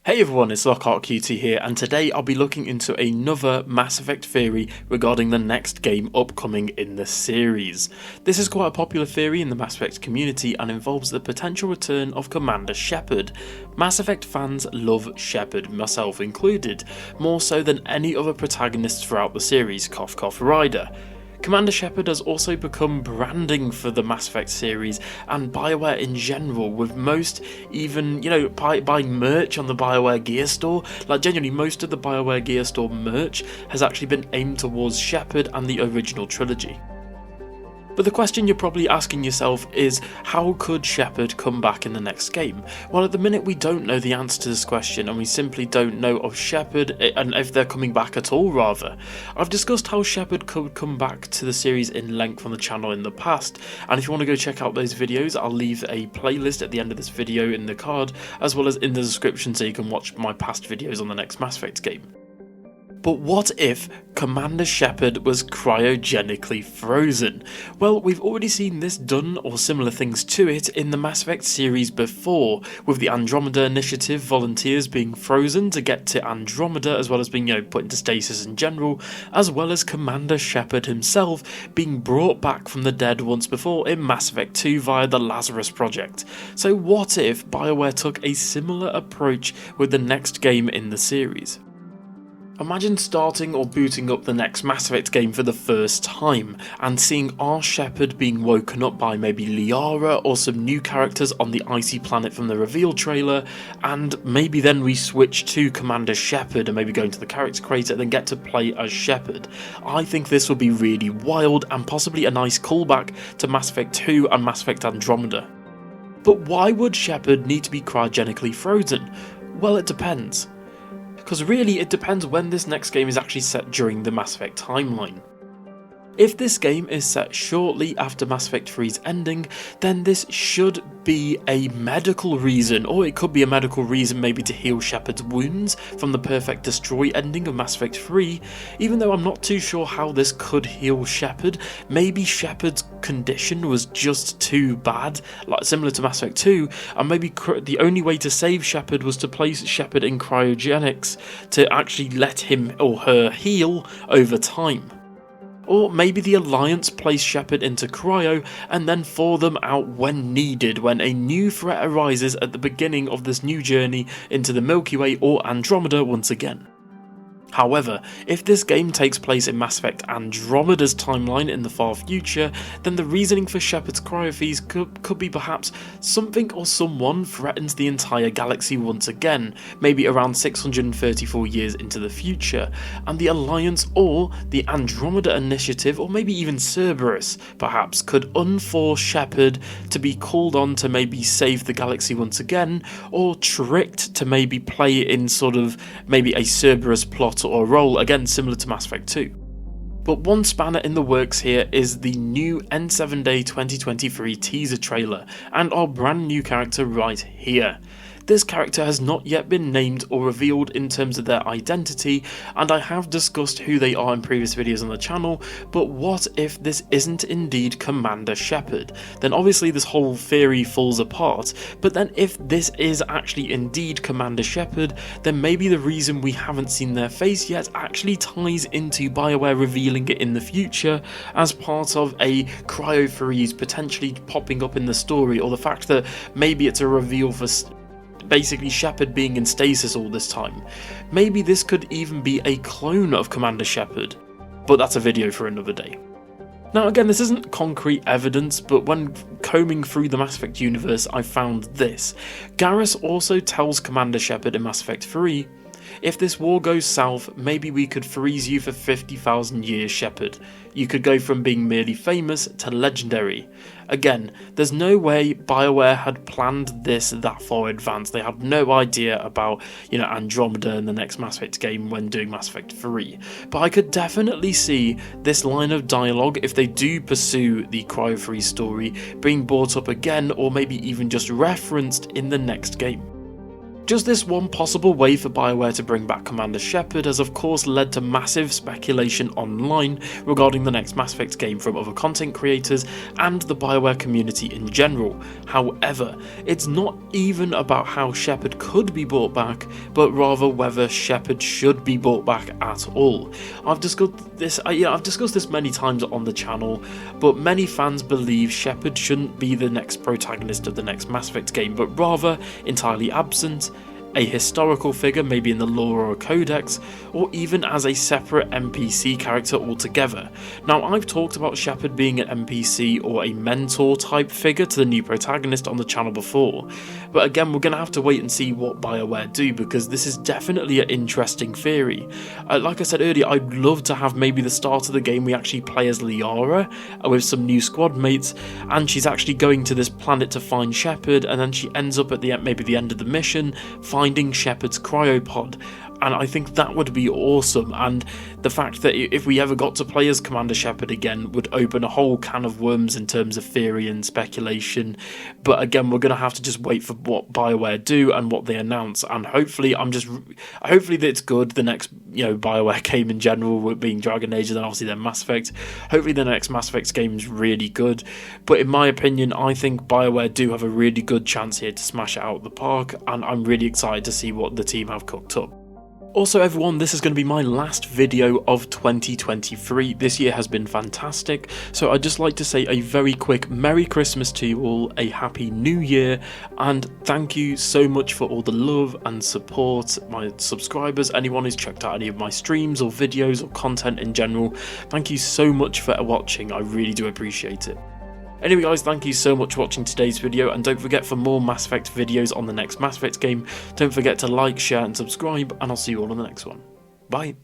Hey everyone, it's LockhartQT here, and today I'll be looking into another Mass Effect theory regarding the next game upcoming in the series. This is quite a popular theory in the Mass Effect community and involves the potential return of Commander Shepard. Mass Effect fans love Shepard, myself included, more so than any other protagonists throughout the series, cough cough Ryder. Commander Shepard has also become branding for the Mass Effect series and BioWare in general, with most even, buying merch on the BioWare gear store. Like genuinely, most of the BioWare gear store merch has actually been aimed towards Shepard and the original trilogy. But the question you're probably asking yourself is, how could Shepard come back in the next game? Well, at the minute we don't know the answer to this question, and we simply don't know of Shepard and if they're coming back at all, rather. I've discussed how Shepard could come back to the series in length on the channel in the past, and if you want to go check out those videos, I'll leave a playlist at the end of this video in the card, as well as in the description so you can watch my past videos on the next Mass Effect game. But what if Commander Shepard was cryogenically frozen? Well, we've already seen this done, or similar things to it, in the Mass Effect series before, with the Andromeda Initiative volunteers being frozen to get to Andromeda, as well as being, put into stasis in general, as well as Commander Shepard himself being brought back from the dead once before in Mass Effect 2 via the Lazarus Project. So what if BioWare took a similar approach with the next game in the series? Imagine starting or booting up the next Mass Effect game for the first time, and seeing our Shepard being woken up by maybe Liara or some new characters on the icy planet from the reveal trailer, and maybe then we switch to Commander Shepard and maybe go into the character creator and then get to play as Shepard. I think this would be really wild and possibly a nice callback to Mass Effect 2 and Mass Effect Andromeda. But why would Shepard need to be cryogenically frozen? Well, it depends. Because really it depends when this next game is actually set during the Mass Effect timeline. If this game is set shortly after Mass Effect 3's ending, then this should be a medical reason, or it could be a medical reason maybe to heal Shepard's wounds from the Perfect Destroy ending of Mass Effect 3, even though I'm not too sure how this could heal Shepard. Maybe Shepard's condition was just too bad, like similar to Mass Effect 2, and maybe the only way to save Shepard was to place Shepard in cryogenics to actually let him or her heal over time. Or maybe the Alliance placed Shepard into cryo and then thaw them out when needed, when a new threat arises at the beginning of this new journey into the Milky Way or Andromeda once again. However, if this game takes place in Mass Effect Andromeda's timeline in the far future, then the reasoning for Shepard's cryofreeze could be perhaps something or someone threatens the entire galaxy once again, maybe around 634 years into the future, and the Alliance or the Andromeda Initiative, or maybe even Cerberus, perhaps, could unforce Shepard to be called on to maybe save the galaxy once again, or tricked to maybe play in sort of maybe a Cerberus plot or role, again similar to Mass Effect 2. But one spanner in the works here is the new N7 Day 2023 teaser trailer, and our brand new character right here. This character has not yet been named or revealed in terms of their identity, and I have discussed who they are in previous videos on the channel, but what if this isn't indeed Commander Shepard? Then obviously this whole theory falls apart, but then if this is actually indeed Commander Shepard, then maybe the reason we haven't seen their face yet actually ties into BioWare revealing it in the future as part of a cryo freeze potentially popping up in the story, or the fact that maybe it's a reveal for basically Shepard being in stasis all this time. Maybe this could even be a clone of Commander Shepard, but that's a video for another day. Now again, this isn't concrete evidence, but when combing through the Mass Effect universe I found this. Garrus also tells Commander Shepard in Mass Effect 3, "If this war goes south, maybe we could freeze you for 50,000 years, Shepard. You could go from being merely famous to legendary." Again, there's no way BioWare had planned this that far advanced. They had no idea about, Andromeda in the next Mass Effect game when doing Mass Effect 3. But I could definitely see this line of dialogue, if they do pursue the cryo-freeze story, being brought up again, or maybe even just referenced in the next game. Just this one possible way for BioWare to bring back Commander Shepard has of course led to massive speculation online regarding the next Mass Effect game from other content creators and the BioWare community in general. However, it's not even about how Shepard could be brought back, but rather whether Shepard should be brought back at all. I've discussed this many times on the channel, but many fans believe Shepard shouldn't be the next protagonist of the next Mass Effect game, but rather entirely absent, a historical figure maybe in the lore or a codex, or even as a separate NPC character altogether. Now, I've talked about Shepard being an NPC or a mentor type figure to the new protagonist on the channel before, but again we're going to have to wait and see what BioWare do, because this is definitely an interesting theory. Like I said earlier, I'd love to have maybe the start of the game we actually play as Liara with some new squad mates, and she's actually going to this planet to find Shepard, and then she ends up at the end of the mission finding Shepard's cryopod, and I think that would be awesome. And the fact that if we ever got to play as Commander Shepard again would open a whole can of worms in terms of theory and speculation. But again, we're going to have to just wait for what BioWare do and what they announce, and hopefully that it's good. The next BioWare game in general, being Dragon Age and then obviously then Mass Effect, hopefully the next Mass Effect game is really good. But in my opinion, I think BioWare do have a really good chance here to smash it out of the park, and I'm really excited to see what the team have cooked up. Also everyone, this is going to be my last video of 2023. This year has been fantastic, so I'd just like to say a very quick Merry Christmas to you all, a Happy New Year, and thank you so much for all the love and support, my subscribers, anyone who's checked out any of my streams or videos or content in general. Thank you so much for watching, I really do appreciate it. Anyway guys, thank you so much for watching today's video, and don't forget, for more Mass Effect videos on the next Mass Effect game, don't forget to like, share and subscribe, and I'll see you all in the next one. Bye!